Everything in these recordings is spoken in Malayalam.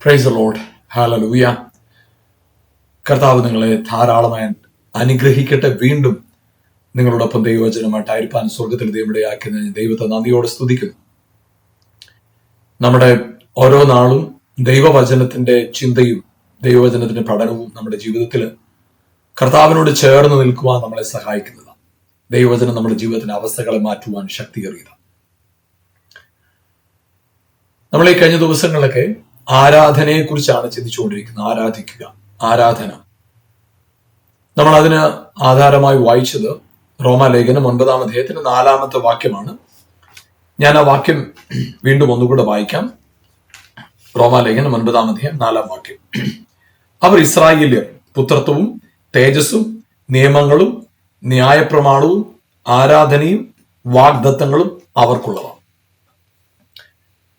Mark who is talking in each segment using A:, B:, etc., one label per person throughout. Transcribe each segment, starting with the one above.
A: Praise the Lord. ഹല്ലേലൂയ. കർത്താവ് നിങ്ങളെ ധാരാളമായി അനുഗ്രഹിക്കട്ടെ. വീണ്ടും നിങ്ങളോടൊപ്പം ദൈവവചനമായിട്ടായിരിക്കാൻ സ്വർഗത്തിൽ ദൈവമിടയാക്കി ദൈവത്തെ നന്ദിയോടെ സ്തുതിക്കുന്നു. നമ്മുടെ ഓരോ നാളും ദൈവവചനത്തിന്റെ ചിന്തയും ദൈവവചനത്തിന്റെ പഠനവും നമ്മുടെ ജീവിതത്തിൽ കർത്താവിനോട് ചേർന്ന് നിൽക്കുവാൻ നമ്മളെ സഹായിക്കുന്നതാണ്. ദൈവവചനം നമ്മുടെ ജീവിതത്തിന്റെ അവസ്ഥകളെ മാറ്റുവാൻ ശക്തിയേറിയതാണ്. നമ്മൾ ഈ കഴിഞ്ഞ ദിവസങ്ങളിലൊക്കെ ആരാധനയെ കുറിച്ചാണ് ചിന്തിച്ചുകൊണ്ടിരിക്കുന്നത്. ആരാധിക്കുക, ആരാധന. നമ്മൾ അതിന് ആധാരമായി വായിച്ചത് റോമാലേഖനം 9-ാം അധ്യായത്തിന്റെ 4-ാമത്തെ വാക്യമാണ്. ഞാൻ ആ വാക്യം വീണ്ടും ഒന്നുകൂടെ വായിക്കാം. റോമാലേഖനം 9-ാം അധ്യായം 4-ാം വാക്യം. അവർ ഇസ്രായേല്യർ പുത്രത്വവും തേജസ്സും നിയമങ്ങളും ന്യായപ്രമാണവും ആരാധനയും വാഗ്ദത്തങ്ങളും അവർക്കുള്ളവ.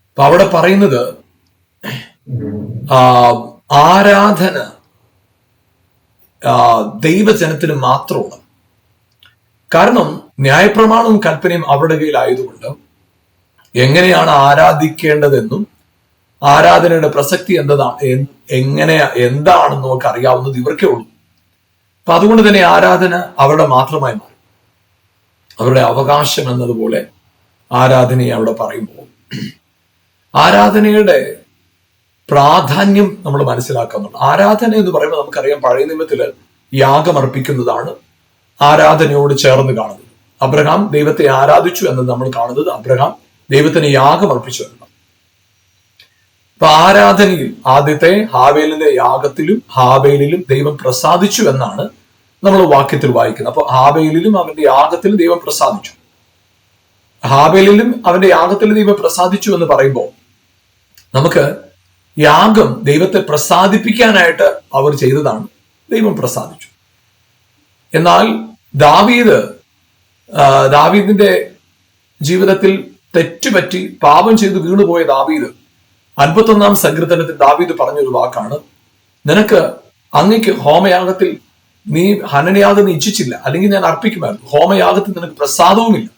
A: അപ്പൊ അവിടെ പറയുന്നത് ആരാധന ദൈവജനത്തിന് മാത്രമാണ്. കാരണം ന്യായപ്രമാണവും കൽപ്പനയും അവരുടെ കയ്യിലായതുകൊണ്ട് എങ്ങനെയാണ് ആരാധിക്കേണ്ടതെന്നും ആരാധനയുടെ പ്രസക്തി എന്താണെന്ന് നമുക്ക് അറിയാവുന്നത് ഇവർക്കേ ഉള്ളൂ. അപ്പൊ അതുകൊണ്ട് തന്നെ ആരാധന അവരുടെ മാത്രമായി മാറി. അവരുടെ അവകാശം എന്നതുപോലെ ആരാധനയെ അവിടെ പറയുമ്പോൾ ആരാധനയുടെ പ്രാധാന്യം നമ്മൾ മനസ്സിലാക്കുന്നുണ്ട്. ആരാധന എന്ന് പറയുമ്പോൾ നമുക്കറിയാം, പഴയ നിയമത്തില് യാഗമർപ്പിക്കുന്നതാണ് ആരാധനയോട് ചേർന്ന് കാണുന്നത്. അബ്രഹാം ദൈവത്തെ ആരാധിച്ചു എന്നത് നമ്മൾ കാണുന്നത് അബ്രഹാം ദൈവത്തിന് യാഗമർപ്പിച്ചു എന്നതാണ്. അപ്പൊ ആരാധനയിൽ ആദ്യത്തെ ഹാബേലിന്റെ യാഗത്തിലും ഹാബേലിലും ദൈവം പ്രസാദിച്ചു എന്നാണ് നമ്മൾ വാക്യത്തിൽ വായിക്കുന്നത്. അപ്പൊ ഹാബേലിലും അവന്റെ യാഗത്തിൽ ദൈവം പ്രസാദിച്ചു, ഹാബേലിലും അവന്റെ യാഗത്തിൽ ദൈവം പ്രസാദിച്ചു എന്ന് പറയുമ്പോൾ നമുക്ക് യാഗം ദൈവത്തെ പ്രസാദിപ്പിക്കാനായിട്ട് അവർ ചെയ്തതാണ്. ദൈവം പ്രസാദിച്ചു. എന്നാൽ ദാവീദിന്റെ ജീവിതത്തിൽ തെറ്റുപറ്റി പാപം ചെയ്ത് വീണുപോയ ദാവീദ് 51-ാം സങ്കീർത്തനത്തിൽ ദാവീദ് പറഞ്ഞൊരു വാക്കാണ്, നിനക്ക് അങ്ങയ്ക്ക് ഹോമയാഗത്തിൽ നീ ഹനനയാഗം നീ ഇച്ഛിച്ചില്ല, അല്ലെങ്കിൽ ഞാൻ അർപ്പിക്കുമായിരുന്നു. ഹോമയാഗത്തിൽ നിനക്ക് പ്രസാദവുമില്ല.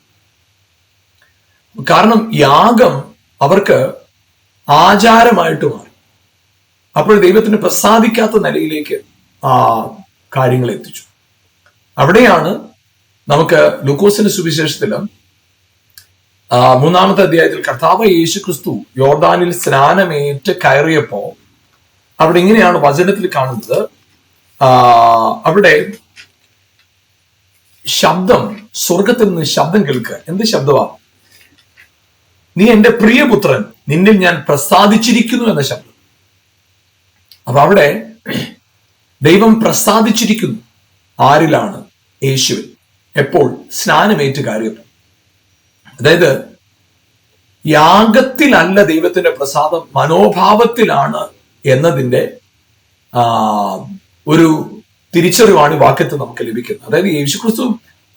A: കാരണം യാഗം അവർക്ക് ആചാരമായിട്ട് മാറി. അപ്പോൾ ദൈവത്തിന് പ്രസാദിക്കാത്ത നിലയിലേക്ക് ആ കാര്യങ്ങൾ എത്തിച്ചു. അവിടെയാണ് നമുക്ക് ലൂക്കോസിന്റെ സുവിശേഷത്തിലും 3-ാമത്തെ അധ്യായത്തിൽ കർത്താവ് യേശു ക്രിസ്തു യോർദാനിൽ സ്നാനമേറ്റ് കയറിയപ്പോ അവിടെ ഇങ്ങനെയാണ് വചനത്തിൽ കാണുന്നത്. അവിടെ ശബ്ദം, സ്വർഗത്തിൽ നിന്ന് ശബ്ദം കേൾക്കുക. എന്ത് ശബ്ദമാണ്? നീ എന്റെ പ്രിയപുത്രൻ, നിന്നിൽ ഞാൻ പ്രസാദിച്ചിരിക്കുന്നു എന്ന ശബ്ദം. അപ്പൊ അവിടെ ദൈവം പ്രസാദിച്ചിരിക്കുന്നു. ആരിലാണ്? യേശുവിൽ. എപ്പോൾ? സ്നാനമേറ്റ് കാര്യത്തിൽ. അതായത് യാഗത്തിലല്ല ദൈവത്തിന്റെ പ്രസാദം, മനോഭാവത്തിലാണ് എന്നതിന്റെ ഒരു തിരിച്ചറിവാണ് ഈ വാക്യത്തിൽ നമുക്ക് ലഭിക്കുന്നത്. അതായത് യേശുക്രിസ്തു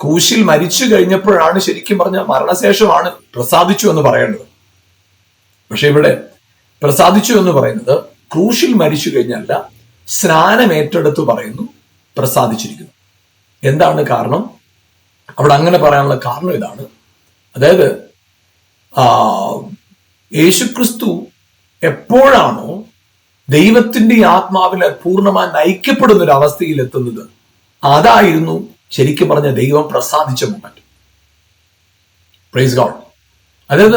A: ക്രൂശിൽ മരിച്ചു കഴിഞ്ഞപ്പോഴാണ് ശരിക്കും പറഞ്ഞ മരണശേഷമാണ് പ്രസാദിച്ചു എന്ന് പറയേണ്ടത്. പക്ഷെ ഇവിടെ പ്രസാദിച്ചു എന്ന് പറയുന്നത് ക്രൂശിൽ മരിച്ചു കഴിഞ്ഞല്ല, സ്നാനമേറ്റെടുത്ത് പറയുന്നു പ്രസാദിച്ചിരിക്കുന്നു. എന്താണ് കാരണം? അവിടെ അങ്ങനെ പറയാനുള്ള കാരണം ഇതാണ്. അതായത് യേശുക്രിസ്തു എപ്പോഴാണോ ദൈവത്തിന്റെ ആത്മാവിൽ പൂർണ്ണമായി നയിക്കപ്പെടുന്ന ഒരു അവസ്ഥയിൽ എത്തുന്നത്, അതായിരുന്നു ശരിക്കും പറഞ്ഞ ദൈവം പ്രസാദിച്ച മൊമെന്റ്. Praise God. അതായത്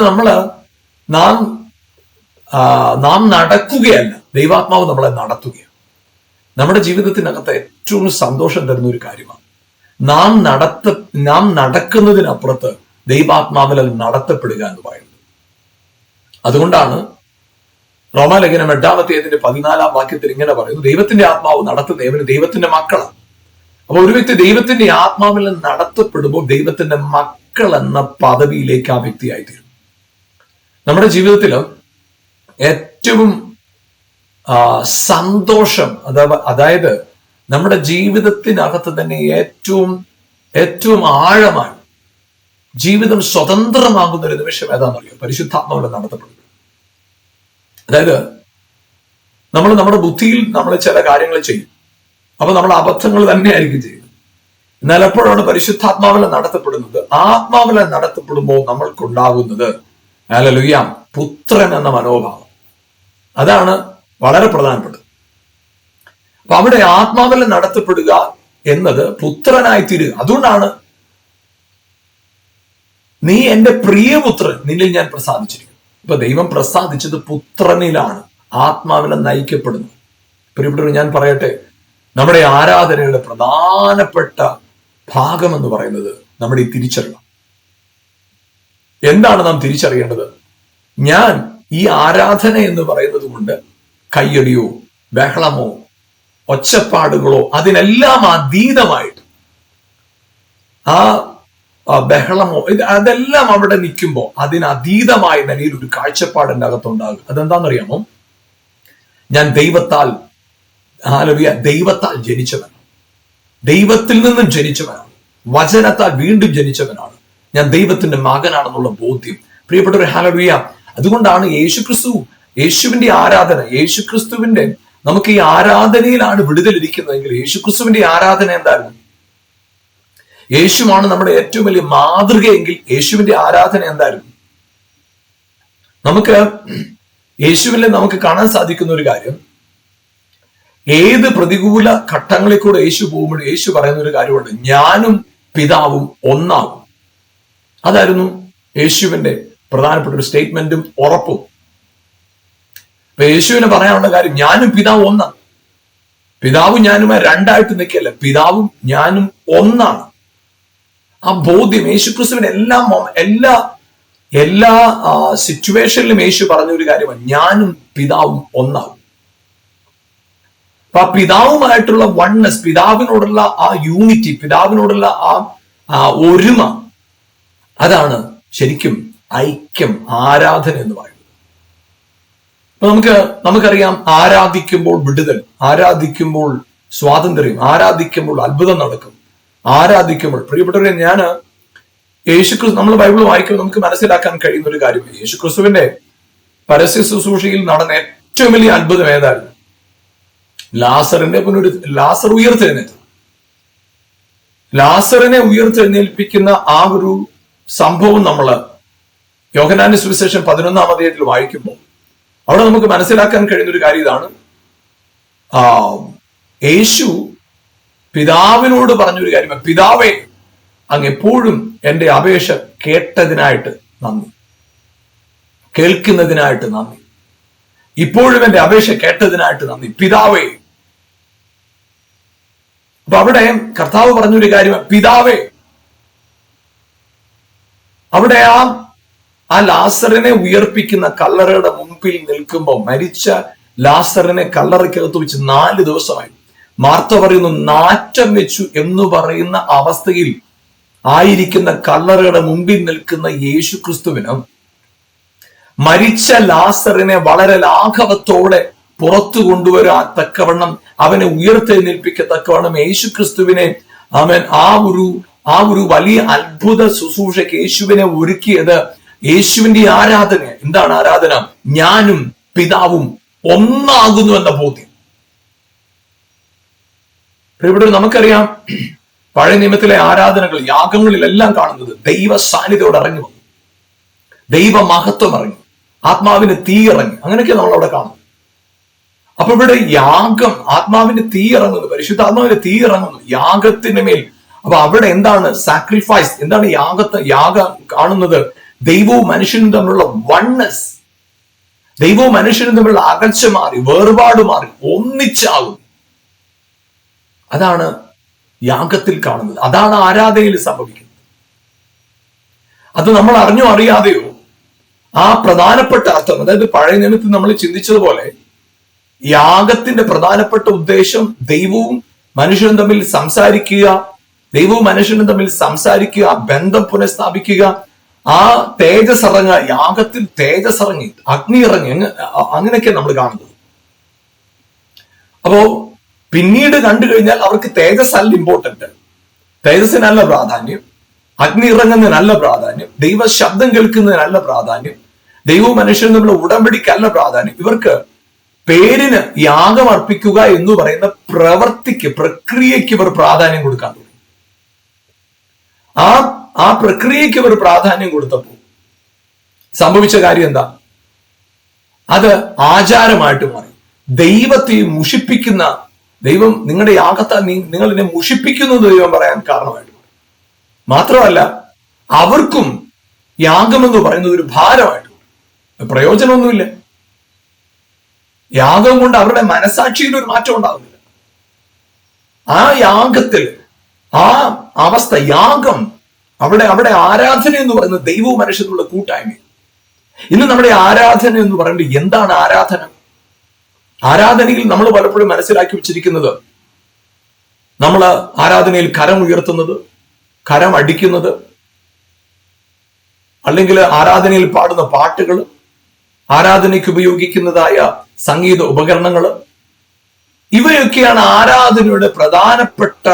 A: നാം നടക്കുകയല്ല, ദൈവാത്മാവ് നമ്മളെ നടത്തുകയാണ്. നമ്മുടെ ജീവിതത്തിനകത്ത് ഏറ്റവും സന്തോഷം തരുന്ന ഒരു കാര്യമാണ് നാം നടക്കുന്നതിനപ്പുറത്ത് ദൈവാത്മാവിൽ നടത്തപ്പെടുക എന്ന് പറയുന്നത്. അതുകൊണ്ടാണ് റോമാലേഖനം 8-ാം അധ്യായത്തിന്റെ 14-ാം വാക്യത്തിൽ ഇങ്ങനെ പറയുന്നു, ദൈവത്തിന്റെ ആത്മാവ് നടത്തുന്നവന് ദൈവത്തിന്റെ മക്കളാണ്. അപ്പൊ ഒരു വ്യക്തി ദൈവത്തിന്റെ ആത്മാവിൽ നടത്തപ്പെടുമ്പോൾ ദൈവത്തിന്റെ മക്കൾ എന്ന പദവിയിലേക്ക് ആ വ്യക്തിയായിത്തീരും. നമ്മുടെ ജീവിതത്തിൽ ഏറ്റവും സന്തോഷം, അതായത് നമ്മുടെ ജീവിതത്തിനകത്ത് തന്നെ ഏറ്റവും ആഴമായി ജീവിതം സ്വതന്ത്രമാകുന്ന ഒരു നിമിഷം ഏതാണെന്നറിയോ? പരിശുദ്ധാത്മാവിൽ നടത്തപ്പെടുക. അതായത് നമ്മൾ നമ്മുടെ ബുദ്ധിയിൽ നമ്മൾ ചില കാര്യങ്ങൾ ചെയ്യും, അപ്പൊ നമ്മൾ അബദ്ധങ്ങൾ തന്നെയായിരിക്കും ചെയ്യുന്നത്. എന്നാൽ എപ്പോഴാണ് പരിശുദ്ധാത്മാവിൽ നടത്തപ്പെടുന്നത്? ആത്മാവിൽ നടത്തപ്പെടുമ്പോൾ നമ്മൾക്കുണ്ടാകുന്നത് ഹല്ലേലൂയ പുത്രൻ എന്ന മനോഭാവം. അതാണ് വളരെ പ്രധാനപ്പെട്ടത്. അപ്പൊ അവിടെ ആത്മാവിൽ നടത്തപ്പെടുക എന്നത് പുത്രനായി തീരുക. അതുകൊണ്ടാണ് നീ എന്റെ പ്രിയപുത്രൻ, നിന്നിൽ ഞാൻ പ്രസാദിച്ചിരിക്കുന്നു. ഇപ്പൊ ദൈവം പ്രസാദിച്ചത് പുത്രനിലാണ്, ആത്മാവിനെ നയിക്കപ്പെടുന്നു. പ്രിയപ്പെട്ടവർ, ഞാൻ പറയട്ടെ, നമ്മുടെ ആരാധനയുടെ പ്രധാനപ്പെട്ട ഭാഗം എന്ന് പറയുന്നത് നമ്മുടെ ഈ തിരിച്ചറിവ്. എന്താണ് നാം തിരിച്ചറിയേണ്ടത്? ഞാൻ ഈ ആരാധന എന്ന് പറയുന്നത് കൊണ്ട് കയ്യടിയോ ബഹളമോ ഒച്ചപ്പാടുകളോ അതിനെല്ലാം അതീതമായിട്ട് ആ ബഹളമോ അതെല്ലാം അവിടെ നിൽക്കുമ്പോൾ അതിനതീതമായ നിലയിൽ ഒരു കാഴ്ചപ്പാട് എൻ്റെ അകത്തുണ്ടാകും. അതെന്താണെന്നറിയാമോ? ഞാൻ ദൈവത്താൽ ജനിച്ചവനാണ്, ദൈവത്തിൽ നിന്നും ജനിച്ചവനാണ്, വചനത്താൽ വീണ്ടും ജനിച്ചവനാണ്, ഞാൻ ദൈവത്തിന്റെ മകനാണെന്നുള്ള ബോധ്യം. പ്രിയപ്പെട്ടവർ, ഹല്ലേലൂയ. അതുകൊണ്ടാണ് യേശുവിന്റെ ആരാധന, യേശുക്രിസ്തുവിന്റെ നമുക്ക് ഈ ആരാധനയിലാണ് വിടുതലിരിക്കുന്നതെങ്കിൽ യേശുക്രിസ്തുവിന്റെ ആരാധന എന്തായിരുന്നു? യേശുവാണ് നമ്മുടെ ഏറ്റവും വലിയ മാതൃകയെങ്കിൽ യേശുവിന്റെ ആരാധന എന്തായിരുന്നു? നമുക്ക് യേശുവിൽ നമുക്ക് കാണാൻ സാധിക്കുന്ന ഒരു കാര്യം, ഏത് പ്രതികൂല ഘട്ടങ്ങളിൽ കൂടെ യേശു പോകുമ്പോഴും യേശു പറയുന്ന ഒരു കാര്യമുണ്ട്, ഞാനും പിതാവും ഒന്നാകും. അതായിരുന്നു യേശുവിന്റെ പ്രധാനപ്പെട്ട ഒരു സ്റ്റേറ്റ്മെന്റും ഉറപ്പും. അപ്പൊ യേശുവിന് പറയാനുള്ള കാര്യം, ഞാനും പിതാവും ഒന്നാണ്. പിതാവും ഞാനുമായി രണ്ടായിട്ട് നിൽക്കല്ല, പിതാവും ഞാനും ഒന്നാണ്. ആ ബോധ്യം യേശുക്രിസ്തുവിന് എല്ലാ സിറ്റുവേഷനിലും യേശു പറഞ്ഞൊരു കാര്യമാണ്, ഞാനും പിതാവും ഒന്നാകും. അപ്പൊ ആ പിതാവുമായിട്ടുള്ള വൺനെസ്, പിതാവിനോടുള്ള ആ യൂണിറ്റി, പിതാവിനോടുള്ള ആ ഒരുമ, അതാണ് ശരിക്കും ഐക്യം, ആരാധന എന്ന് പറയുന്നത്. അപ്പൊ നമുക്കറിയാം, ആരാധിക്കുമ്പോൾ വിടുതൽ, ആരാധിക്കുമ്പോൾ സ്വാതന്ത്ര്യം, ആരാധിക്കുമ്പോൾ അത്ഭുതം നടക്കും, ആരാധിക്കുമ്പോൾ. പ്രിയപ്പെട്ടവരെ, യേശുക്രിസ്തു, നമ്മൾ ബൈബിൾ വായിക്കുമ്പോൾ നമുക്ക് മനസ്സിലാക്കാൻ കഴിയുന്ന ഒരു കാര്യം, യേശുക്രിസ്തുവിന്റെ പരസ്യ ശുശ്രൂഷയിൽ നടന്ന ഏറ്റവും വലിയ അത്ഭുതം ഏതായിരുന്നു? ലാസർ ഉയർത്തെഴുന്നേറ്റു. ലാസറിനെ ഉയർത്തെഴുന്നേൽപ്പിക്കുന്ന ആ ഒരു സംഭവം നമ്മൾ യോഹന്നാന്റെ സുവിശേഷം 11-ാം അധ്യായത്തിൽ വായിക്കുമ്പോൾ അവിടെ നമുക്ക് മനസ്സിലാക്കാൻ കഴിയുന്ന ഒരു കാര്യം ഇതാണ്, യേശു പിതാവിനോട് പറഞ്ഞൊരു കാര്യം, പിതാവേ, അങ്ങ് എപ്പോഴും എൻ്റെ അപേക്ഷ കേട്ടതിനായിട്ട് നന്ദി, കേൾക്കുന്നതിനായിട്ട് നന്ദി, ഇപ്പോഴും എൻ്റെ അപേക്ഷ കേട്ടതിനായിട്ട് നന്ദി, പിതാവേ. അപ്പൊ അവിടെ കർത്താവ് പറഞ്ഞൊരു കാര്യം, പിതാവേ. അവിടെ ആ ലാസറിനെ ഉയർപ്പിക്കുന്ന കല്ലറയുടെ മുമ്പിൽ നിൽക്കുമ്പോൾ, മരിച്ച ലാസറിനെ കല്ലറയ്ക്കകത്ത് വെച്ച് 4 ദിവസമായി, മാർത്ത പറയുന്നു നാറ്റം വെച്ചു എന്ന് പറയുന്ന അവസ്ഥയിൽ ആയിരിക്കുന്ന കല്ലറയുടെ മുമ്പിൽ നിൽക്കുന്ന യേശു ക്രിസ്തുവിന് മരിച്ച ലാസറിനെ വളരെ ലാഘവത്തോടെ പുറത്തു കൊണ്ടുവരാൻ തക്കവണ്ണം, അവനെ ഉയർത്തെഴുന്നേൽപ്പിക്കത്തക്കവണ്ണം യേശു ക്രിസ്തുവിനെ ആ ഒരു വലിയ അത്ഭുത ശുശ്രൂഷയ്ക്ക് യേശുവിനെ ഒരുക്കിയത് യേശുവിന്റെ ആരാധന. എന്താണ് ആരാധന? ഞാനും പിതാവും ഒന്നാകുന്നു എന്ന ബോധ്യം. ഇവിടെ നമുക്കറിയാം, പഴയ നിയമത്തിലെ ആരാധനകൾ, യാഗങ്ങളിലെല്ലാം കാണുന്നത് ദൈവ സാന്നിധ്യത്തോടെ ഇറങ്ങി വന്നു, ദൈവ മഹത്വം ഇറങ്ങി, ആത്മാവിന്റെ തീ ഇറങ്ങി, അങ്ങനെയൊക്കെ നമ്മൾ അവിടെ കാണുന്നു. അപ്പൊ ഇവിടെ യാഗം, ആത്മാവിന്റെ തീ ഇറങ്ങുന്നു, പരിശുദ്ധാത്മാവിന്റെ തീ ഇറങ്ങുന്നു യാഗത്തിന് മേൽ. അപ്പൊ അവിടെ എന്താണ് സാക്രിഫൈസ്, എന്താണ് യാഗം കാണുന്നത്? ദൈവവും മനുഷ്യനും തമ്മിലുള്ള വൺനെസ്, ദൈവവും മനുഷ്യനും തമ്മിലുള്ള അകൽച്ച മാറി, വേർപാട് മാറി, ഒന്നിച്ചാകും. അതാണ് യാഗത്തിൽ കാണുന്നത്, അതാണ് ആരാധനയിൽ സംഭവിക്കുന്നത്. അത് നമ്മൾ അറിഞ്ഞോ അറിയാതെയോ ആ പ്രധാനപ്പെട്ട അർത്ഥം, അതായത് പഴയ നിയമത്തിൽ നമ്മൾ ചിന്തിച്ചതുപോലെ യാഗത്തിന്റെ പ്രധാനപ്പെട്ട ഉദ്ദേശം ദൈവവും മനുഷ്യനും തമ്മിൽ സംസാരിക്കുക, ബന്ധം പുനഃസ്ഥാപിക്കുക, ആ തേജസ് ഇറങ്ങുക, യാഗത്തിൽ തേജസ് ഇറങ്ങി, അഗ്നി ഇറങ്ങി, അങ്ങനെയൊക്കെ നമ്മൾ കാണുന്നത്. അപ്പോ പിന്നീട് കണ്ടു കഴിഞ്ഞാൽ അവർക്ക് തേജസ് അല്ല ഇമ്പോർട്ടന്റ്, തേജസ്സിനല്ല പ്രാധാന്യം, അഗ്നി ഇറങ്ങുന്നതിനല്ല പ്രാധാന്യം, ദൈവ ശബ്ദം കേൾക്കുന്നതിനല്ല പ്രാധാന്യം, ദൈവവും മനുഷ്യനും തമ്മിലുള്ള ഉടമ്പടിക്കല്ല പ്രാധാന്യം. ഇവർക്ക് പേരിന് യാഗം അർപ്പിക്കുക എന്ന് പറയുന്ന പ്രക്രിയയ്ക്ക് ഇവർ പ്രാധാന്യം കൊടുക്കാൻ തുടങ്ങി. ആ പ്രക്രിയയ്ക്ക് ഇവർ പ്രാധാന്യം കൊടുത്തപ്പോൾ സംഭവിച്ച കാര്യം എന്താ? അത് ആചാരമായിട്ട് മാറി. ദൈവത്തെ മുഷിപ്പിക്കുന്ന, ദൈവം നിങ്ങളുടെ യാഗത്താൽ നിങ്ങൾ എന്നെ മുഷിപ്പിക്കുന്നു എന്ന് ദൈവം പറയാൻ കാരണമായിട്ട്. മാത്രമല്ല അവർക്കും യാഗമെന്ന് പറയുന്നത് ഒരു ഭാരമായിട്ട്, പ്രയോജനമൊന്നുമില്ല. യാഗം കൊണ്ട് അവരുടെ മനസാക്ഷിയിൽ ഒരു മാറ്റം ഉണ്ടാകുന്നില്ല. ആ യാഗത്തിൽ ആ അവസ്ഥ, യാഗം അവിടെ ആരാധന എന്ന് പറയുന്നത് ദൈവവും മനുഷ്യനുള്ള കൂട്ടായ്മ. ഇന്ന് നമ്മുടെ ആരാധന എന്ന് പറയുമ്പോൾ എന്താണ് ആരാധന? ആരാധനയിൽ നമ്മൾ പലപ്പോഴും മനസ്സിലാക്കി വെച്ചിരിക്കുന്നത്, നമ്മൾ ആരാധനയിൽ കരം ഉയർത്തുന്നത്, കരം അടിക്കുന്നത്, അല്ലെങ്കിൽ ആരാധനയിൽ പാടുന്ന പാട്ടുകൾ, ആരാധനയ്ക്ക് ഉപയോഗിക്കുന്നതായ സംഗീത ഉപകരണങ്ങൾ, ഇവയൊക്കെയാണ് ആരാധനയുടെ പ്രധാനപ്പെട്ട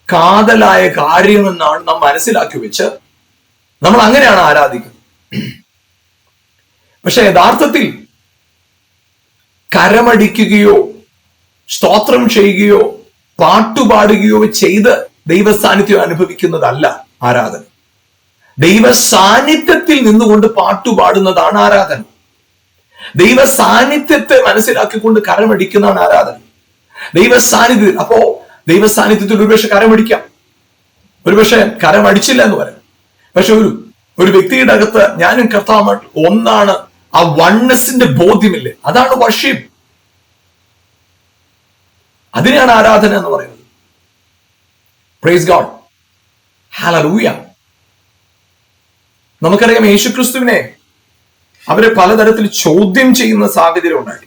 A: കാതലായ കാര്യമെന്നാണ് നാം മനസ്സിലാക്കി വെച്ച് നമ്മൾ അങ്ങനെയാണ് ആരാധിക്കുന്നത്. പക്ഷെ യഥാർത്ഥത്തിൽ കരമടിക്കുകയോ സ്തോത്രം ചെയ്യുകയോ പാട്ടുപാടുകയോ ചെയ്ത് ദൈവസാന്നിധ്യം അനുഭവിക്കുന്നതല്ല ആരാധന. ദൈവ സാന്നിധ്യത്തിൽ നിന്നുകൊണ്ട് പാട്ടുപാടുന്നതാണ് ആരാധന. ദൈവ സാന്നിധ്യത്തെ മനസ്സിലാക്കിക്കൊണ്ട് കരമടിക്കുന്നതാണ് ആരാധന. ദൈവ സാന്നിധ്യത്തിൽ, അപ്പോ ദൈവ സാന്നിധ്യത്തിൽ ഒരുപക്ഷെ കരമടിക്കാം, ഒരുപക്ഷെ കരമടിച്ചില്ല എന്ന് പറയാം. പക്ഷെ ഒരു വ്യക്തിയുടെ അകത്ത് ഞാനും കർത്താവുമായിട്ട് ഒന്നാണ്, ആ വണ്ണസിന്റെ ബോധ്യമില്ലേ, അതാണ് വർഷിപ്പ്. അതിനെയാണ് ആരാധന എന്ന് പറയുന്നത്. Price God, hallelujah. നമുക്കറിയാം യേശുക്രിസ്തുവിനെ അവരെ പലതരത്തിൽ ചോദ്യം ചെയ്യുന്ന സാഹചര്യം ഉണ്ടായി.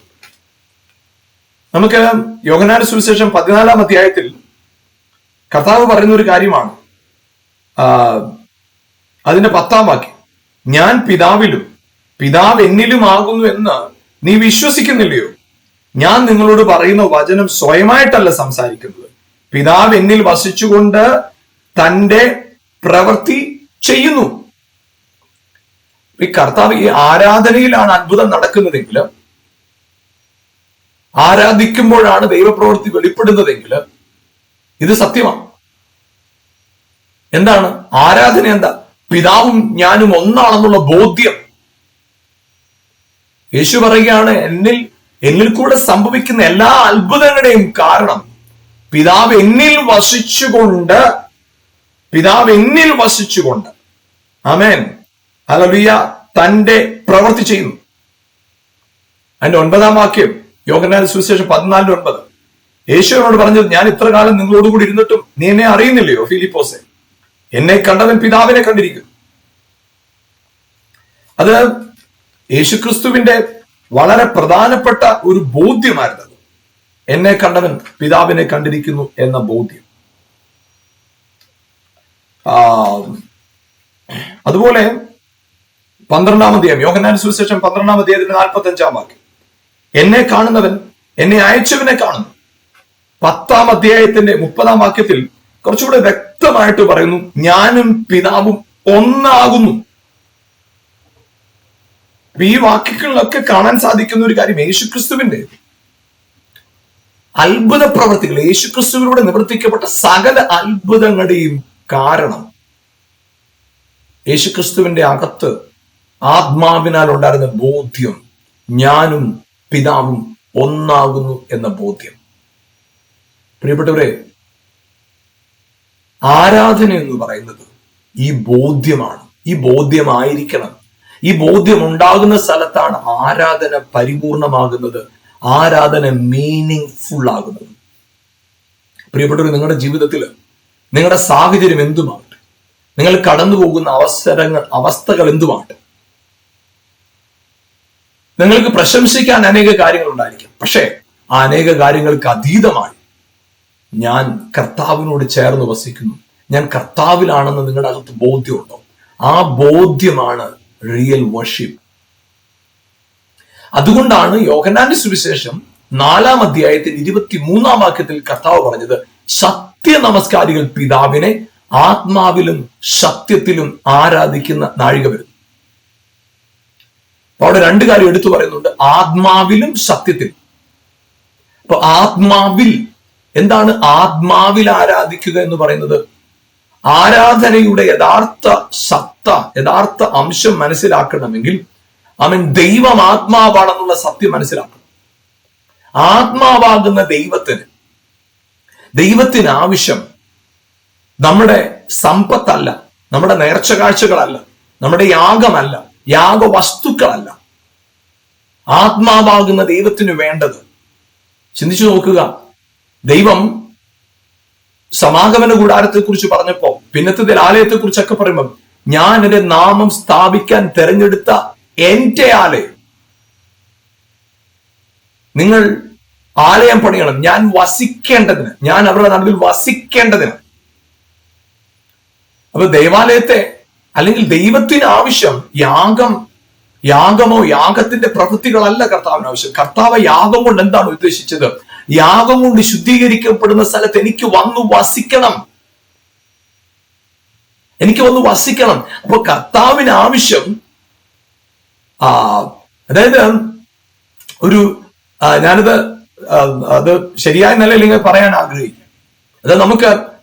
A: നമുക്ക് യോഹന്നാന്റെ സുവിശേഷം 14-ാം അധ്യായത്തിൽ കർത്താവ് പറയുന്ന ഒരു കാര്യമാണ്, അതിന്റെ 10-ാം വാക്യം, ഞാൻ പിതാവിലും പിതാവ് എന്നിലും ആകുന്നു എന്ന് നീ വിശ്വസിക്കുന്നില്ലയോ? ഞാൻ നിങ്ങളോട് പറയുന്ന വചനം സ്വയമായിട്ടല്ല സംസാരിക്കുന്നത്, പിതാവ് എന്നിൽ വസിച്ചുകൊണ്ട് തന്റെ പ്രവൃത്തി ചെയ്യുന്നു. ഈ കർത്താവ് ഈ ആരാധനയിലാണ് അത്ഭുതം നടക്കുന്നതെങ്കിൽ, ആരാധിക്കുമ്പോഴാണ് ദൈവപ്രവൃത്തി വെളിപ്പെടുന്നതെങ്കിൽ ഇത് സത്യമാണ്. എന്താണ് ആരാധന? എന്താ? പിതാവും ഞാനും ഒന്നാണെന്നുള്ള ബോധ്യം. യേശു പറയുകയാണ്, എന്നിൽ കൂടെ സംഭവിക്കുന്ന എല്ലാ അത്ഭുതങ്ങളുടെയും കാരണം പിതാവ് എന്നിൽ വസിച്ചുകൊണ്ട് ആമേൻ ഹല്ലേലൂയ തന്റെ പ്രവൃത്തി ചെയ്യുന്നു. അതിന്റെ 9-ാം വാക്യം യോഹന്നാന്റെ സുവിശേഷം 14:9, യേശുവിനോട് പറഞ്ഞത്, ഞാൻ ഇത്ര കാലം നിങ്ങളോടുകൂടി ഇരുന്നിട്ടും നീ എന്നെ അറിയുന്നില്ലയോ ഫിലിപ്പോസേ? എന്നെ കണ്ടവൻ പിതാവിനെ കണ്ടിരിക്കുന്നു. അത് യേശുക്രിസ്തുവിന്റെ വളരെ പ്രധാനപ്പെട്ട ഒരു ബോധ്യമായിരുന്നത്, എന്നെ കണ്ടവൻ പിതാവിനെ കണ്ടിരിക്കുന്നു എന്ന ബോധ്യം. അതുപോലെ 12-ാം അധ്യായം യോഹന്നാന്റെ സുവിശേഷം 12-ാം അധ്യായത്തിന്റെ 45-ാം വാക്യം, എന്നെ കാണുന്നവൻ എന്നെ അയച്ചവനെ കാണുന്നു. 10-ാം അധ്യായത്തിന്റെ 30-ാം വാക്യത്തിൽ കുറച്ചുകൂടെ വ്യക്തമായിട്ട് പറയുന്നു, ഞാനും പിതാവും ഒന്നാകുന്നു. ഈ വാക്യങ്ങളിലൊക്കെ കാണാൻ സാധിക്കുന്ന ഒരു കാര്യം, യേശുക്രിസ്തുവിന്റെ അത്ഭുത പ്രവർത്തികൾ, യേശുക്രിസ്തുവിലൂടെ നിവർത്തിക്കപ്പെട്ട സകല അത്ഭുതങ്ങളുടെയും കാരണം യേശുക്രിസ്തുവിന്റെ അകത്ത് ആത്മാവിനാൽ ഉണ്ടായിരുന്ന ബോധ്യം, ഞാനും പിതാവും ഒന്നാകുന്നു എന്ന ബോധ്യം. പ്രിയപ്പെട്ടവരെ, ആരാധന എന്ന് പറയുന്നത് ഈ ബോധ്യമാണ്. ഈ ബോധ്യമായിരിക്കണം. ഈ ബോധ്യം ഉണ്ടാകുന്ന സ്ഥലത്താണ് ആരാധന പരിപൂർണമാകുന്നത്, ആരാധന മീനിങ് ഫുൾ ആകുന്നത്. പ്രിയപ്പെട്ടവർ, നിങ്ങളുടെ ജീവിതത്തിൽ നിങ്ങളുടെ സാഹചര്യം എന്തുമാകട്ടെ, നിങ്ങൾ കടന്നു പോകുന്ന അവസ്ഥകൾ എന്തുമാകട്ടെ, നിങ്ങൾക്ക് പ്രശംസിക്കാൻ അനേക കാര്യങ്ങൾ ഉണ്ടായിരിക്കും. പക്ഷേ ആ അനേക കാര്യങ്ങൾക്ക് അതീതമായി ഞാൻ കർത്താവിനോട് ചേർന്ന് വസിക്കുന്നു, ഞാൻ കർത്താവിലാണെന്ന് നിങ്ങളുടെ അകത്ത് ബോധ്യമുണ്ടോ? ആ ബോധ്യമാണ് റിയൽ വർഷിപ്പ്. അതുകൊണ്ടാണ് യോഹന്നാന്റെ സുവിശേഷം 4-ാം അധ്യായത്തിൽ 23-ാം വാക്യത്തിൽ കർത്താവ് പറഞ്ഞത്, സത്യ നമസ്കാരികൾ പിതാവിനെ ആത്മാവിലും സത്യത്തിലും ആരാധിക്കുന്ന നാഴിക വരും. അവിടെ 2 കാര്യം എടുത്തു പറയുന്നുണ്ട്, ആത്മാവിലും സത്യത്തിലും. അപ്പൊ ആത്മാവിൽ എന്താണ് ആത്മാവിൽ ആരാധിക്കുക എന്ന് പറയുന്നത്? ആരാധനയുടെ യഥാർത്ഥ സത്ത, യഥാർത്ഥ അംശം മനസ്സിലാക്കണമെങ്കിൽ അവൻ ദൈവം ആത്മാവാണെന്നുള്ള സത്യം മനസ്സിലാക്കണം. ആത്മാവാകുന്ന ദൈവത്തിന് ആവശ്യം നമ്മുടെ സമ്പത്തല്ല, നമ്മുടെ നേർച്ച കാഴ്ചകളല്ല, നമ്മുടെ യാഗമല്ല, യാഗവസ്തുക്കളല്ല. ആത്മാവാകുന്ന ദൈവത്തിന് വേണ്ടത്, ചിന്തിച്ചു നോക്കുക, ദൈവം സമാഗമന കൂടാരത്തെ കുറിച്ച് പറഞ്ഞപ്പോ, പിന്നത്തെ ആലയത്തെ കുറിച്ചൊക്കെ പറയുമ്പോൾ, ഞാൻ എന്റെ നാമം സ്ഥാപിക്കാൻ തെരഞ്ഞെടുത്ത എന്റെ ആലയം, നിങ്ങൾ ആലയം പണിയണം, ഞാൻ വസിക്കേണ്ടതിന്, ഞാൻ അവരുടെ നടുവിൽ വസിക്കേണ്ടതിന്. അപ്പൊ ദേവാലയത്തെ അല്ലെങ്കിൽ ദൈവത്തിന് ആവശ്യം യാഗമോ യാഗത്തിന്റെ പ്രവൃത്തികളല്ല കർത്താവിന് ആവശ്യം. കർത്താവ് യാഗം കൊണ്ട് എന്താണ് ഉദ്ദേശിച്ചത്? യാഗം കൊണ്ട് ശുദ്ധീകരിക്കപ്പെടുന്ന സ്ഥലത്ത് എനിക്ക് വന്നു വസിക്കണം. അപ്പൊ കർത്താവിന് ആവശ്യം അതായത് അത് ശരിയായ നിലയിൽ ഇങ്ങനെ പറയാൻ ആഗ്രഹിക്കും. അതായത്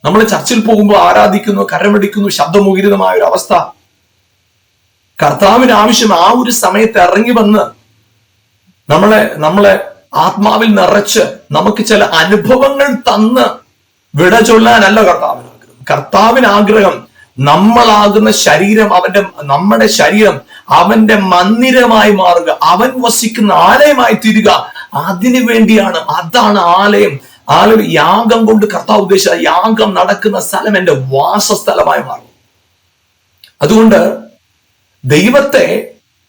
A: നമ്മൾ ചർച്ചിൽ പോകുമ്പോൾ ആരാധിക്കുന്നു, കരമടിക്കുന്നു, ശബ്ദമുഖരിതമായ ഒരു അവസ്ഥ. കർത്താവിന് ആവശ്യം ആ ഒരു സമയത്ത് ഇറങ്ങി വന്ന് നമ്മളെ ആത്മാവിൽ നിറച്ച് നമുക്ക് ചില അനുഭവങ്ങൾ തന്ന് വിട ചൊല്ലാനല്ല കർത്താവിന് ആഗ്രഹം. കർത്താവിന് ആഗ്രഹം നമ്മളാകുന്ന ശരീരം നമ്മുടെ ശരീരം അവന്റെ മന്ദിരമായി മാറുക, അവൻ വസിക്കുന്ന ആലയമായി തീരുക. അതിനു വേണ്ടിയാണ്, അതാണ് ആലയം. യാഗം കൊണ്ട് കർത്താവ് ഉദ്ദേശിച്ച യാഗം നടക്കുന്ന സ്ഥലം എന്റെ വാസസ്ഥലമായി മാറും. അതുകൊണ്ട് ദൈവത്തെ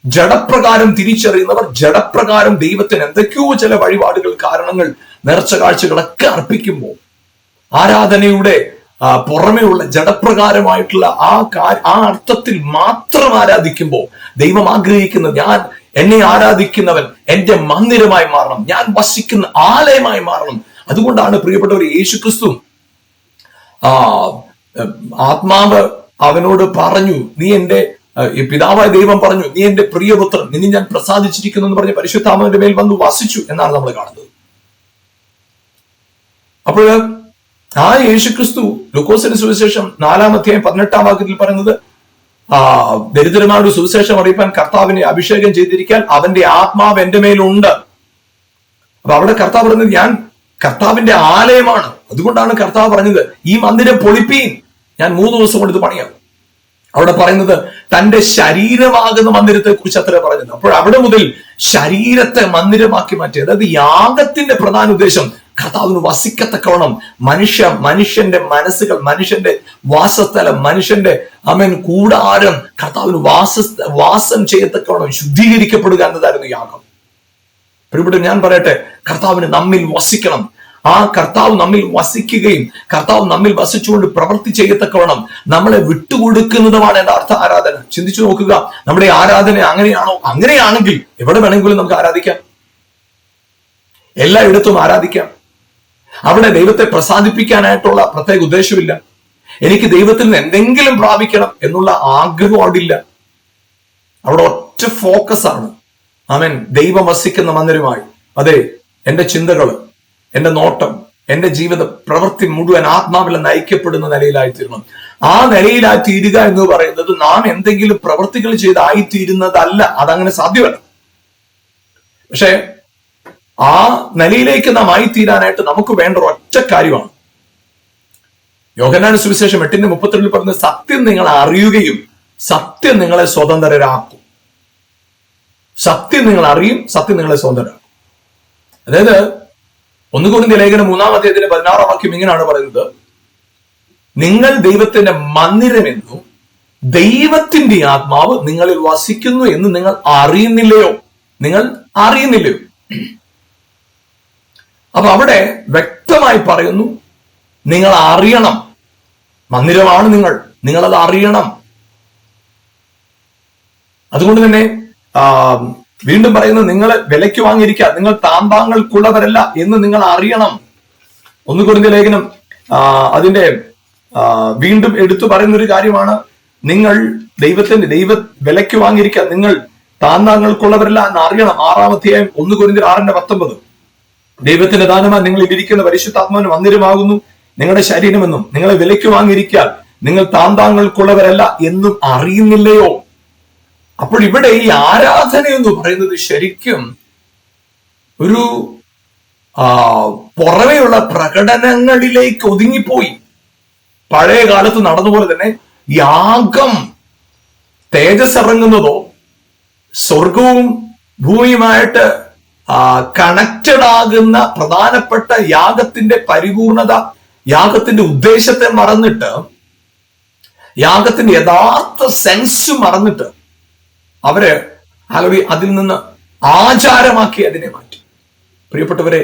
A: ജഡപ്രകാരം തിരിച്ചറിയുന്നവർ ജഡപ്രകാരം ദൈവത്തിന് എന്തൊക്കെയോ ചില വഴിപാടുകൾ, കാരണങ്ങൾ, നേർച്ച കാഴ്ചകളൊക്കെ അർപ്പിക്കുമ്പോൾ, ആരാധനയുടെ പുറമെയുള്ള ജഡപ്രകാരമായിട്ടുള്ള ആ അർത്ഥത്തിൽ മാത്രം ആരാധിക്കുമ്പോൾ ദൈവം ആഗ്രഹിക്കുന്നത്, എന്നെ ആരാധിക്കുന്നവൻ എന്റെ മന്ദിരമായി മാറണം, ഞാൻ വസിക്കുന്ന ആലയമായി മാറണം. അതുകൊണ്ടാണ് പ്രിയപ്പെട്ടവർ, യേശുക്രിസ്തു ആത്മാവ് അവനോട് പറഞ്ഞു, പിതാവായ ദൈവം പറഞ്ഞു, നീ എന്റെ പ്രിയപുത്രൻ, നിന്നെ ഞാൻ പ്രസാദിച്ചിരിക്കുന്നു എന്ന് പറഞ്ഞ് പരിശുദ്ധാത്മാവിന്റെ മേൽ വന്നു വസിച്ചു എന്നാണ് നമ്മൾ കാണുന്നത്. അപ്പോൾ ആ യേശുക്രിസ്തു ലൂക്കോസിന്റെ സുവിശേഷം 4-ാം അധ്യായം 18-ാം വാക്യത്തിൽ പറയുന്നത്, ദരിദ്രന്മാരുടെ സുവിശേഷം അറിയിപ്പാൻ കർത്താവിനെ അഭിഷേകം ചെയ്തിരിക്കാൻ അവന്റെ ആത്മാവ് എന്റെ മേലുണ്ട്. അപ്പൊ അവിടെ കർത്താവ് പറയുന്നത്, ഞാൻ കർത്താവിന്റെ ആലയമാണ്. അതുകൊണ്ടാണ് കർത്താവ് പറഞ്ഞത്, ഈ മന്ദിരം പൊളിപ്പീൻ, ഞാൻ 3 ദിവസം കൊണ്ട് ഇത് പണിയാം. അവിടെ പറയുന്നത് തന്റെ ശരീരമാകുന്ന മന്ദിരത്തെ കുറിച്ച് അത്ര പറയുന്നത്. അപ്പോൾ അവിടെ മുതൽ ശരീരത്തെ മന്ദിരമാക്കി മാറ്റി. അതായത് യാഗത്തിന്റെ പ്രധാന ഉദ്ദേശം കർത്താവിന് വസിക്കത്തക്കവണ്ണം മനുഷ്യന്റെ മനസ്സുകൾ, മനുഷ്യന്റെ വാസസ്ഥലം, മനുഷ്യന്റെ കൂടാരം കർത്താവിന് വാസം ചെയ്യത്തക്കവണ്ണം ശുദ്ധീകരിക്കപ്പെടുക എന്നതായിരുന്നു യാഗം. പ്രിയപ്പെട്ട, ഞാൻ പറയട്ടെ, കർത്താവിന് നമ്മിൽ വസിക്കണം. ആ കർത്താവ് നമ്മിൽ വസിക്കുകയും കർത്താവ് നമ്മിൽ വസിച്ചുകൊണ്ട് പ്രവൃത്തി ചെയ്യത്തക്കവണ്ണം നമ്മളെ വിട്ടുകൊടുക്കുന്നതുമാണ് യഥാർത്ഥ ആരാധന. ചിന്തിച്ചു നോക്കുക, നമ്മുടെ ആരാധന അങ്ങനെയാണോ? അങ്ങനെയാണെങ്കിൽ എവിടെ വേണമെങ്കിലും നമുക്ക് ആരാധിക്കാം, എല്ലായിടത്തും ആരാധിക്കാം. അവിടെ ദൈവത്തെ പ്രസാദിപ്പിക്കാനായിട്ടുള്ള പ്രത്യേക ഉദ്ദേശമില്ല. എനിക്ക് ദൈവത്തിൽ നിന്ന് എന്തെങ്കിലും പ്രാപിക്കണം എന്നുള്ള ആഗ്രഹം അവിടില്ല. അവിടെ ഒറ്റ ഫോക്കസ് ആണ്, ആമേൻ, ദൈവം വസിക്കുന്ന മന്ദിരമായി. അതെ, എന്റെ ചിന്തകള്, എന്റെ നോട്ടം, എന്റെ ജീവിത പ്രവൃത്തി മുഴുവൻ ആത്മാവിൽ നയിക്കപ്പെടുന്ന നിലയിലായിത്തീരണം. ആ നിലയിലായിത്തീരുക എന്ന് പറയുന്നത് നാം എന്തെങ്കിലും പ്രവൃത്തികൾ ചെയ്തായിത്തീരുന്നതല്ല. അതങ്ങനെ സാധ്യമല്ല. പക്ഷെ ആ നിലയിലേക്ക് നാം ആയിത്തീരാനായിട്ട് നമുക്ക് വേണ്ട ഒറ്റ കാര്യമാണ്. യോഹന്നാൻ സുവിശേഷം 8:32 പറഞ്ഞ, സത്യം നിങ്ങൾ അറിയുകയും സത്യം നിങ്ങളെ സ്വതന്ത്രരാക്കും. സത്യം നിങ്ങൾ അറിയും, സത്യം നിങ്ങളെ സ്വതന്ത്രരാക്കും. അതായത് 1 കൊരിന്ത്യർ ലേഖനം 3-ാം അധ്യായത്തിന്റെ 16-ാം വാക്യം ഇങ്ങനെയാണ് പറയുന്നത്, നിങ്ങൾ ദൈവത്തിന്റെ മന്ദിരമെന്നും ദൈവത്തിന്റെ ആത്മാവ് നിങ്ങളിൽ വസിക്കുന്നു എന്ന് നിങ്ങൾ അറിയുന്നില്ലയോ? അപ്പൊ അവിടെ വ്യക്തമായി പറയുന്നു, നിങ്ങൾ അറിയണം, മന്ദിരമാണ് നിങ്ങളത് അറിയണം. അതുകൊണ്ട് തന്നെ വീണ്ടും പറയുന്നത്, നിങ്ങൾ വിലയ്ക്ക് വാങ്ങിയിരിക്കുക, നിങ്ങൾ താമ്പാങ്ങൾക്കുള്ളവരല്ല എന്ന് നിങ്ങൾ അറിയണം. 1 കൊരിന്ത്യർ ലേഖനം അതിന്റെ വീണ്ടും എടുത്തു പറയുന്ന ഒരു കാര്യമാണ്, നിങ്ങൾ വിലയ്ക്ക് വാങ്ങിയിരിക്കുക, നിങ്ങൾ താന്താങ്ങൾക്കുള്ളവരല്ല എന്ന് അറിയണം. 6-ാം അധ്യായം 1 കൊരിന്ത്യർ 6:19, ദൈവത്തിന്റെ ദാനമായി നിങ്ങൾ ഇരിക്കുന്ന പരിശുദ്ധാത്മാവിന് മന്ദിരമാകുന്നു നിങ്ങളുടെ ശരീരമെന്നും നിങ്ങളെ വിലയ്ക്ക് വാങ്ങിയിരിക്കാൻ നിങ്ങൾ താന്താങ്ങൾക്കുള്ളവരല്ല എന്നും അറിയുന്നില്ലയോ? അപ്പോൾ ഇവിടെ ഈ ആരാധന എന്ന് പറയുന്നത് ശരിക്കും ഒരു പുറമെയുള്ള പ്രകടനങ്ങളിലേക്ക് ഒതുങ്ങിപ്പോയി. പഴയ കാലത്ത് നടന്നപോലെ തന്നെ യാഗം തേജസ് ഇറങ്ങുന്നതോ സ്വർഗവും ഭൂമിയുമായിട്ട് കണക്റ്റഡ് ആകുന്ന പ്രധാനപ്പെട്ട യാഗത്തിന്റെ പരിപൂർണത, യാഗത്തിന്റെ ഉദ്ദേശത്തെ മറന്നിട്ട്, യാഗത്തിന്റെ യഥാർത്ഥ സെൻസ് മറന്നിട്ട് അവര് അതിൽ നിന്ന് ആചാരമാക്കി അതിനെ മാറ്റി. പ്രിയപ്പെട്ടവരെ,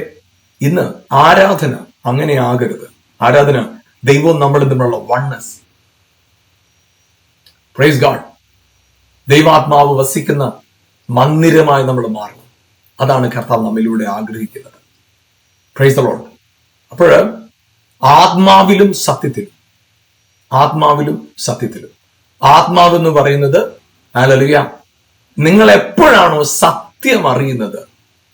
A: ഇന്ന് ആരാധന അങ്ങനെ ആകരുത്. ആരാധന ദൈവവും നമ്മളും തമ്മിലുള്ള വൺനെസ്. Praise God. ദൈവാത്മാവ് വസിക്കുന്ന മന്ദിരമായി നമ്മൾ മാറണം. അതാണ് കർത്താവ് നമ്മിലൂടെ ആഗ്രഹിക്കുന്നത്. Praise the Lord. അപ്പോൾ ആത്മാവിലും സത്യത്തിലും, ആത്മാവിലും സത്യത്തിലും. ആത്മാവെന്ന് പറയുന്നത് ഹല്ലേലൂയ, നിങ്ങൾ എപ്പോഴാണോ സത്യം അറിയുന്നത്,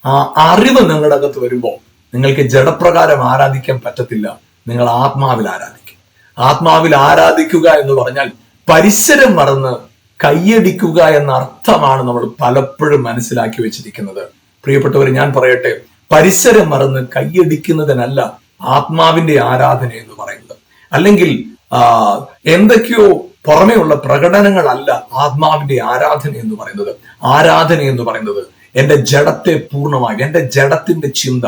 A: ആ അറിവ് നിങ്ങളുടെ അകത്ത് വരുമ്പോൾ നിങ്ങൾക്ക് ജഡപ്രകാരം ആരാധിക്കാൻ പറ്റത്തില്ല. നിങ്ങൾ ആത്മാവിൽ ആരാധിക്കും. ആത്മാവിൽ ആരാധിക്കുക എന്ന് പറഞ്ഞാൽ പരിസരം മറന്ന് കൈയടിക്കുക എന്ന അർത്ഥമാണ് നമ്മൾ പലപ്പോഴും മനസ്സിലാക്കി വെച്ചിരിക്കുന്നത്. പ്രിയപ്പെട്ടവർ, ഞാൻ പറയട്ടെ, പരിസരം മറന്ന് കൈയടിക്കുന്നതിനല്ല ആത്മാവിന്റെ ആരാധന എന്ന് പറയുന്നത്. അല്ലെങ്കിൽ എന്തൊക്കെയോ പുറമെയുള്ള പ്രകടനങ്ങളല്ല ആത്മാവിന്റെ ആരാധന എന്ന് പറയുന്നത്. ആരാധന എന്ന് പറയുന്നത് എന്റെ ജഡത്തെ പൂർണ്ണമായി, എന്റെ ജഡത്തിന്റെ ചിന്ത,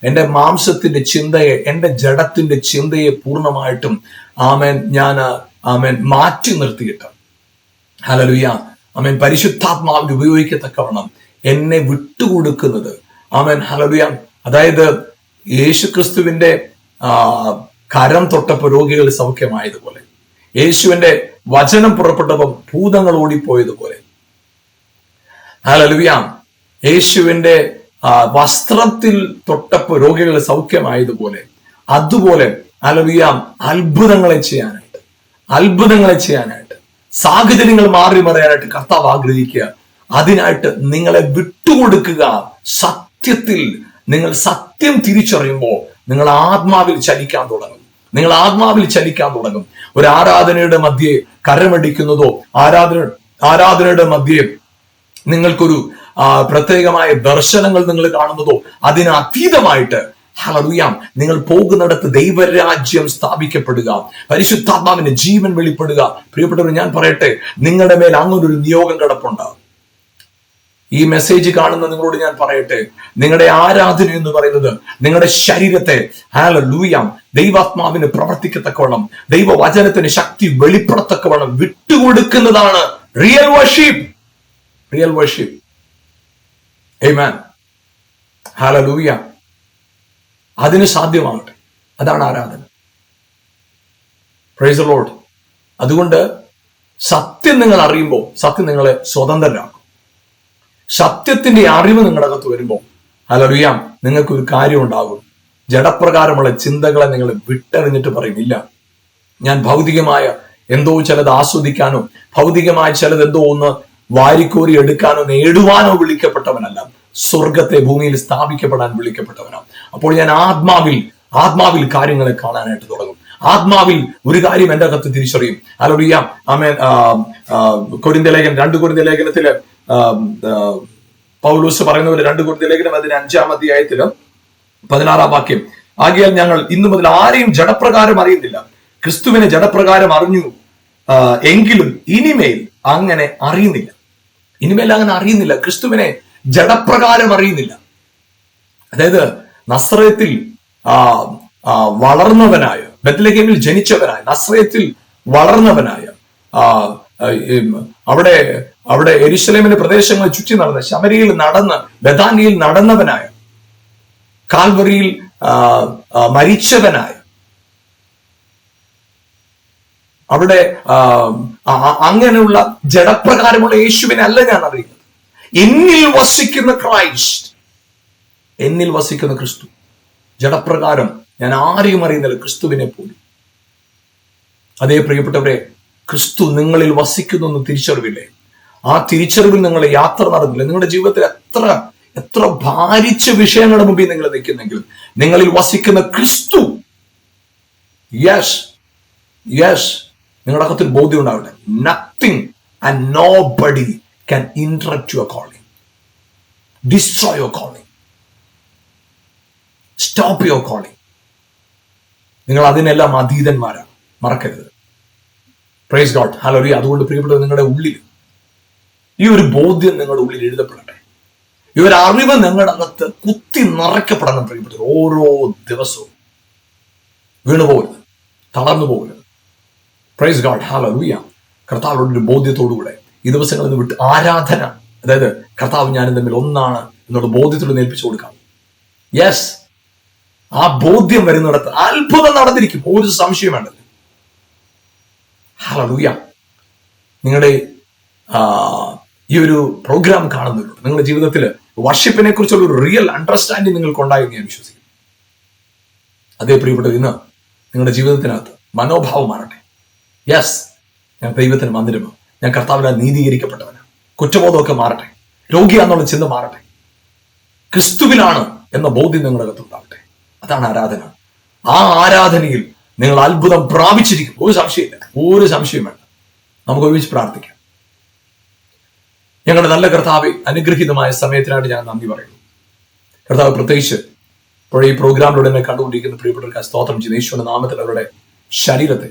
A: എന്റെ മാംസത്തിന്റെ ചിന്തയെ, എന്റെ ജഡത്തിന്റെ ചിന്തയെ പൂർണ്ണമായിട്ടും ഞാൻ മാറ്റി നിർത്തിയിട്ട് ഹല്ലേലൂയ പരിശുദ്ധാത്മാവിന് ഉപയോഗിക്കത്തക്കവണ്ണം എന്നെ വിട്ടുകൊടുക്കുന്നത് ഹല്ലേലൂയ. അതായത് യേശുക്രിസ്തുവിന്റെ കരം തൊട്ടപ്പോൾ രോഗികൾ സൗഖ്യമായതുപോലെ, യേശുവിന്റെ വചനം പുറപ്പെട്ടപ്പോൾ ഭൂതങ്ങൾ ഓടിപ്പോയതുപോലെ, ഹല്ലേലൂയ യേശുവിന്റെ വസ്ത്രത്തിൽ തൊട്ടപ്പോൾ രോഗികൾ സൗഖ്യമായതുപോലെ, അതുപോലെ ഹല്ലേലൂയ അത്ഭുതങ്ങളെ ചെയ്യാനായിട്ട് സാഹചര്യങ്ങൾ മാറി മറിയാനായിട്ട് കർത്താവ് ആഗ്രഹിക്കുക. അതിനായിട്ട് നിങ്ങളെ വിട്ടുകൊടുക്കുക. സത്യത്തിൽ നിങ്ങൾ സത്യം തിരിച്ചറിയുമ്പോൾ നിങ്ങൾ ആത്മാവിൽ ചലിക്കാൻ തുടങ്ങും. ഒരു ആരാധനയുടെ മധ്യേ കരമടിക്കുന്നതോ, ആരാധനയുടെ മധ്യേ നിങ്ങൾക്കൊരു പ്രത്യേകമായ ദർശനങ്ങൾ നിങ്ങൾ കാണുന്നതോ, അതിന് അതീതമായിട്ട് ഹല്ലേലൂയ നിങ്ങൾ പോകുന്നിടത്ത് ദൈവരാജ്യം സ്ഥാപിക്കപ്പെടുക, പരിശുദ്ധാത്മാവിന്റെ ജീവൻ വെളിപ്പെടുക. പ്രിയപ്പെട്ടവർ, ഞാൻ പറയട്ടെ, നിങ്ങളുടെ മേൽ അങ്ങനൊരു നിയോഗം കിടപ്പുണ്ട്. ഈ മെസ്സേജ് കാണുന്ന നിങ്ങളോട് ഞാൻ പറയട്ടെ, നിങ്ങളുടെ ആരാധന എന്ന് പറയുന്നത് നിങ്ങളുടെ ശരീരത്തെ ഹല്ലേലൂയ ദൈവാത്മാവിന് പ്രവർത്തിക്കത്തക്കവണ്ണം, ദൈവവചനത്തിന് ശക്തി വെളിപ്പെടത്തക്കവണ്ണം വിട്ടുകൊടുക്കുന്നതാണ് റിയൽ വർഷിപ്പ്. ആമേൻ. ഹല്ലേലൂയ. അതിന് സാധ്യമാകട്ടെ. അതാണ് ആരാധന. Praise the Lord. അതുകൊണ്ട് സത്യം നിങ്ങൾ അറിയുമ്പോൾ സത്യം നിങ്ങളെ സ്വതന്ത്രരാക്കും. സത്യത്തിന്റെ അറിവ് നിങ്ങളുടെ അകത്ത് വരുമ്പോൾ ഹല്ലേലൂയ നിങ്ങൾക്കൊരു കാര്യം ഉണ്ടാകും. ജഡപ്രകാരമുള്ള ചിന്തകളെ നിങ്ങൾ വിട്ടെറിഞ്ഞിട്ട് പറയും, ഇല്ല, ഞാൻ ഭൗതികമായ എന്തോ ചിലത് ആസ്വദിക്കാനോ, ഭൗതികമായ ചിലത് എന്തോ ഒന്ന് വാരിക്കോരി എടുക്കാനോ നേടുവാനോ വിളിക്കപ്പെട്ടവനല്ല, സ്വർഗത്തെ ഭൂമിയിൽ സ്ഥാപിക്കപ്പെടാൻ വിളിക്കപ്പെട്ടവനാണ്. അപ്പോൾ ഞാൻ ആത്മാവിൽ കാര്യങ്ങളെ കാണാനായിട്ട് തുടങ്ങും. ആത്മാവിൽ ഒരു കാര്യം എന്റെ അകത്ത് തിരിച്ചറിയും. ഹല്ലേലൂയ. ആമേൻ. 2 കൊരിന്ത്യർ ലേഖനത്തില് പൗലോസ് പറയുന്ന പോലെ 2 കൊരിന്ത്യർ ലേഖനം അതിന് 5-ാം അധ്യായത്തില് 16-ാം വാക്യം, ആകയാൽ ഞങ്ങൾ ഇന്നു മുതൽ ആരെയും ജഡപ്രകാരം അറിയുന്നില്ല, ക്രിസ്തുവിനെ ജഡപ്രകാരം അറിഞ്ഞു എങ്കിലും ഇനിമേൽ അങ്ങനെ അറിയുന്നില്ല. ക്രിസ്തുവിനെ ജഡപ്രകാരം അറിയുന്നില്ല. അതായത് നസ്രയത്തിൽ വളർന്നവനായ, ബെത്ലഹേമിൽ ജനിച്ചവനായ, നസ്രയത്തിൽ വളർന്നവനായ, അവിടെ യെരൂശലേമിന്റെ പ്രദേശങ്ങൾ ചുറ്റി നടന്ന്, ശമരിയിൽ നടന്ന്, ബഥാനിയിൽ നടന്നവനായ, കാൽവറിയിൽ മരിച്ചവനായ, അവിടെ അങ്ങനെയുള്ള ജഡപ്രകാരമുള്ള യേശുവിനെ അല്ല ഞാൻ അറിയുന്നത്. എന്നിൽ വസിക്കുന്ന ക്രൈസ്റ്റ്, എന്നിൽ വസിക്കുന്ന ക്രിസ്തു. ജഡപ്രകാരം ഞാൻ ആരെയും അറിയുന്നില്ല, ക്രിസ്തുവിനെ പോലും. അതേ പ്രിയപ്പെട്ടവരെ, ക്രിസ്തു നിങ്ങളിൽ വസിക്കുന്നു എന്ന് തിരിച്ചറിവില്ലേ? ആ തിരിച്ചറിവിൽ നിങ്ങൾ യാത്ര നടന്നില്ല. നിങ്ങളുടെ ജീവിതത്തിൽ എത്ര ഭാരിച്ച വിഷയങ്ങളുടെ മുമ്പിൽ നിങ്ങൾ നിൽക്കുന്നെങ്കിലും നിങ്ങളിൽ വസിക്കുന്ന ക്രിസ്തു, യെസ് നിങ്ങളുടെ അകത്തിൽ ബോധ്യം ഉണ്ടാവട്ടെ. Nothing and nobody can interrupt your calling, destroy your calling. Stop your calling. നിങ്ങൾ അതിനെല്ലാം അതീതന്മാരാണ്, മറക്കരുത്. Price God, hallelujah. അതുകൊണ്ട് പ്രിയപ്പെട്ട നിങ്ങളുടെ ഉള്ളിൽ ഈ ഒരു ബോധ്യം നിങ്ങളുടെ ഉള്ളിൽ എഴുതപ്പെടട്ടെ. ഈ ഒരു അറിവ് നിങ്ങളുടെ അകത്ത് കുത്തി നിറയ്ക്കപ്പെടണം പ്രിയപ്പെട്ടത്. ഓരോ ദിവസവും വീണുപോകരുത്, തളർന്നു പോകരുത്. Price God, hallelujah. കർത്താവിനോട് ഒരു ബോധ്യത്തോടുകൂടെ ഈ ദിവസങ്ങളിൽ നിന്ന് വിട്ട് ആരാധന, അതായത് കർത്താവ് ഞാനും തമ്മിൽ ഒന്നാണ് എന്നുള്ള ബോധ്യത്തോട് ഏൽപ്പിച്ചു കൊടുക്കാം. യെസ്, ആ ബോധ്യം വരുന്നിടത്ത് അത്ഭുതം നടന്നിരിക്കും, ഒരു സംശയം വേണ്ടത്. ഹല്ലേലൂയ. നിങ്ങളുടെ ഈ ഒരു പ്രോഗ്രാം കാണുന്നവരുണ്ട്, നിങ്ങളുടെ ജീവിതത്തിൽ വർഷിപ്പിനെ കുറിച്ചുള്ള ഒരു റിയൽ അണ്ടർസ്റ്റാൻഡിങ് നിങ്ങൾക്ക് ഉണ്ടായെന്ന് ഞാൻ വിശ്വസിക്കും. അതേ പ്രിയപ്പെട്ടത്, ഇന്ന് നിങ്ങളുടെ ജീവിതത്തിനകത്ത് മനോഭാവം മാറട്ടെ. യെസ്, ഞാൻ ദൈവത്തിന് മന്ദിരമാണ്, ഞാൻ കർത്താവിനാൽ നീതീകരിക്കപ്പെട്ടവനാണ്. കുറ്റബോധമൊക്കെ മാറട്ടെ, രോഗിയാന്നുള്ള ചിന്ത മാറട്ടെ, ക്രിസ്തുവിലാണ് എന്ന ബോധ്യം നിങ്ങളുടെ അകത്തുണ്ടാവട്ടെ. അതാണ് ആരാധന. ആ ആരാധനയിൽ നിങ്ങൾ അത്ഭുതം പ്രാപിച്ചിരിക്കും, ഒരു സംശയമില്ല, ഒരു സംശയം വേണ്ട. നമുക്ക് ഒരുമിച്ച് പ്രാർത്ഥിക്കാം. ഞങ്ങളുടെ നല്ല കർത്താവെ, അനുഗ്രഹീതമായ സമയത്തിനായിട്ട് ഞാൻ നന്ദി പറയുന്നു. കർത്താവ്, പ്രത്യേകിച്ച് ഇപ്പോൾ ഈ പ്രോഗ്രാമിലൂടെ എന്നെ കണ്ടുകൊണ്ടിരിക്കുന്ന പ്രിയപ്പെട്ടവർക്ക് സ്തോത്രം ചെയ്യുന്നു. യേശുവിന്റെ നാമത്തിൽ അവരുടെ ശരീരത്തെ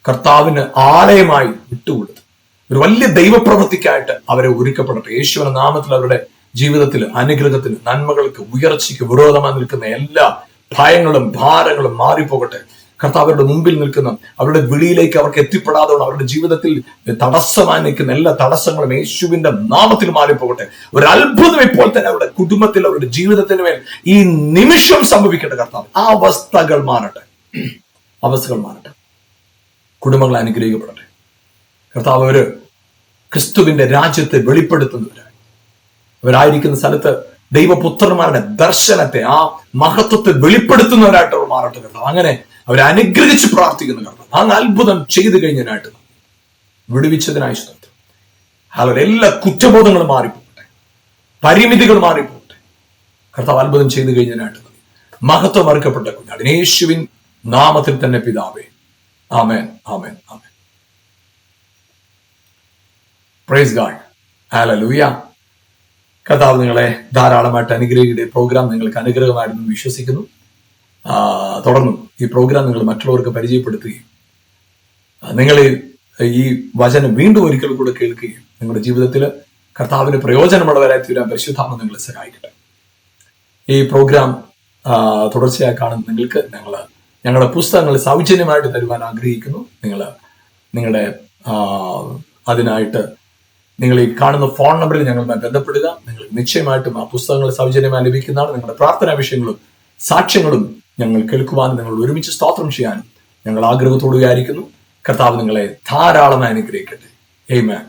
A: കർത്താവിന് ആലയമായി വിട്ടുകൊടുത്ത് ഒരു വലിയ ദൈവപ്രവൃത്തിക്കായിട്ട് അവരെ ഒരുക്കപ്പെടട്ടെ. യേശുവിന്റെ നാമത്തിൽ അവരുടെ ജീവിതത്തിൽ അനുഗ്രഹത്തിന്, നന്മകൾക്ക്, ഉയർച്ചയ്ക്ക് വിരോധമായി നിൽക്കുന്ന എല്ലാ ഭയങ്ങളും ഭാരങ്ങളും മാറിപ്പോകട്ടെ. കർത്താവരുടെ മുമ്പിൽ നിൽക്കുന്ന, അവരുടെ വിളിയിലേക്ക് അവർക്ക് എത്തിപ്പെടാതെ അവരുടെ ജീവിതത്തിൽ തടസ്സമായി നിൽക്കുന്ന എല്ലാ തടസ്സങ്ങളും യേശുവിന്റെ നാമത്തിൽ മാറിപ്പോകട്ടെ. ഒരു അത്ഭുതം ഇപ്പോൾ തന്നെ അവരുടെ കുടുംബത്തിൽ, അവരുടെ ജീവിതത്തിന് മേൽ ഈ നിമിഷം സംഭവിക്കട്ടെ. കർത്താവ്, ആ അവസ്ഥകൾ മാറട്ടെ, അവസ്ഥകൾ മാറട്ടെ. കുടുംബങ്ങൾ അനുഗ്രഹിക്കപ്പെടട്ടെ. കർത്താവ്, അവര് ക്രിസ്തുവിന്റെ രാജ്യത്തെ വെളിപ്പെടുത്തുന്നവരായി, അവരായിരിക്കുന്ന സ്ഥലത്ത് ദൈവപുത്രന്മാരുടെ ദർശനത്തെ, ആ മഹത്വത്തെ വെളിപ്പെടുത്തുന്നവരായിട്ട് അവർ മാറട്ടെ. കർത്താവ്, അങ്ങനെ അവരെ അനുഗ്രഹിച്ച് പ്രാർത്ഥിക്കുന്ന കർത്താവ്, ആ അത്ഭുതം ചെയ്തു കഴിഞ്ഞതിനായിട്ട്, വിടുവിച്ചതിനായി സ്തോത്രം. എല്ലാ കുറ്റബോധങ്ങളും മാറിപ്പോകട്ടെ, പരിമിതികൾ മാറിപ്പോകട്ടെ. കർത്താവ്, അത്ഭുതം ചെയ്തു കഴിഞ്ഞതിനായിട്ട് മഹത്വം അർക്കപ്പെട്ട കുഞ്ഞാടിന് യേശുവിൻ നാമത്തിൽ തന്നെ പിതാവേ, ആമേൻ, ആമേൻ, ആമേൻ. പ്രൈസ് ഗോഡ്, ഹല്ലേലൂയ. കർത്താവ് നിങ്ങളെ ധാരാളമായിട്ട് അനുഗ്രഹിക്കട്ടെ. പ്രോഗ്രാം നിങ്ങൾക്ക് അനുഗ്രഹമായിരുന്നു വിശ്വസിക്കുന്നു. തുടർന്നും ഈ പ്രോഗ്രാം നിങ്ങൾ മറ്റുള്ളവർക്ക് പരിചയപ്പെടുത്തുകയും നിങ്ങൾ ഈ വചനം വീണ്ടും ഒരിക്കൽ കൂടെ കേൾക്കുകയും നിങ്ങളുടെ ജീവിതത്തിൽ കർത്താവിന് പ്രയോജനമുള്ളവരായി തീരാൻ പരിശുദ്ധാത്മ നിങ്ങളെ സഹായിക്കട്ടെ. ഈ പ്രോഗ്രാം തുടർച്ചയായി കാണുന്ന നിങ്ങൾക്ക് ഞങ്ങളുടെ പുസ്തകങ്ങൾ സൗജന്യമായിട്ട് തരുവാൻ ആഗ്രഹിക്കുന്നു. നിങ്ങളുടെ അതിനായിട്ട് നിങ്ങൾ ഈ കാണുന്ന ഫോൺ നമ്പറിൽ ഞങ്ങളുമായി ബന്ധപ്പെടുക. നിങ്ങൾ നിശ്ചയമായിട്ടും ആ പുസ്തകങ്ങൾ സൗജന്യമായി ലഭിക്കുന്നതാണ്. നിങ്ങളുടെ പ്രാർത്ഥനാ വിഷയങ്ങളും സാക്ഷ്യങ്ങളും ഞങ്ങൾ കേൾക്കുവാനും നിങ്ങൾ ഒരുമിച്ച് സ്തോത്രം ചെയ്യാനും ഞങ്ങൾ ആഗ്രഹത്തോടുകയായിരിക്കുന്നു. കർത്താവ് നിങ്ങളെ ധാരാളമായി അനുഗ്രഹിക്കട്ടെ. ആമേൻ.